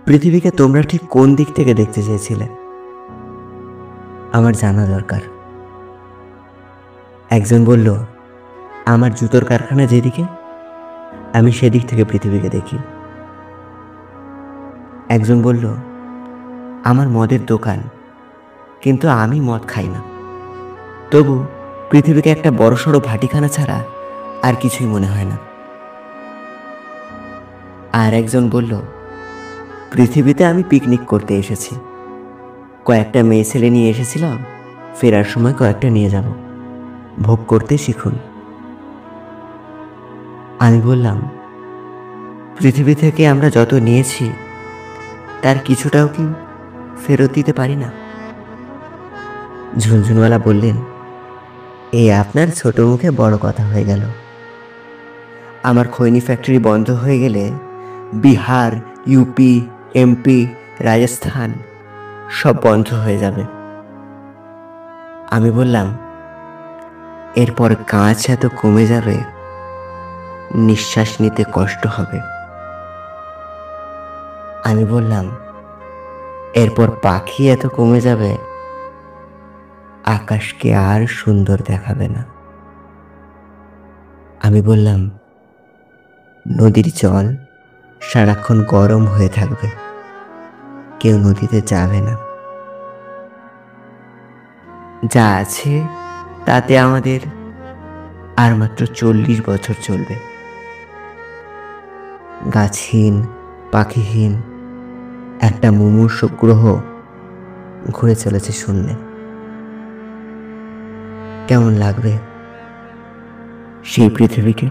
পৃথিবীকে তোমরা ঠিক কোন দিক থেকে দেখতে চেয়েছিলে? আমার জানা দরকার। একজন বলল, আমার জুতোর কারখানা যেদিকে, আমি সেদিক থেকে পৃথিবীকে দেখি। একজন বলল, আমার মদের দোকান, কিন্তু আমি মদ খাই না, তবু পৃথিবীকে একটা বড়সড় ভাটিখানা ছাড়া আর কিছুই মনে হয় না। আর একজন বলল, পৃথিবীতে আমি পিকনিক করতে এসেছি, কয়েকটা মেয়ে ছেলে নিয়ে এসেছিলাম, ফেরার সময় কয়েকটা নিয়ে যাব, ভোগ করতে শিখুন। আমি বললাম, পৃথিবী থেকে আমরা যত নিয়েছি তার কিছুটাও কি ফেরত দিতে পারি না? ঝুনঝুনওয়ালা বললেন, এই আপনার ছোট মুখে বড় কথা হয়ে গেল। আমার খৈনি ফ্যাক্টরি বন্ধ হয়ে গেলে বিহার, ইউপি, এমপি, রাজস্থান সব বন্ধ হয়ে যাবে। আমি বললাম, এরপর গাছ এত কমে যাবে, নিঃশ্বাস নিতে কষ্ট হবে। আমি বললাম, এরপর পাখি এত কমে যাবে, আকাশকে আর সুন্দর দেখাবে না। আমি বললাম, নদীর জল সারাক্ষণ গরম হয়ে থাকবে, কেউ নদীতে যাবে না। যা আছে তাতে আমাদের আর মাত্র 40 বছর চলবে। গাছহীন, পাখিহীন একটা মুমূর্ষু গ্রহ ঘুরে চলেছে শূন্যে। কেমন লাগবে সেই পৃথিবীকে?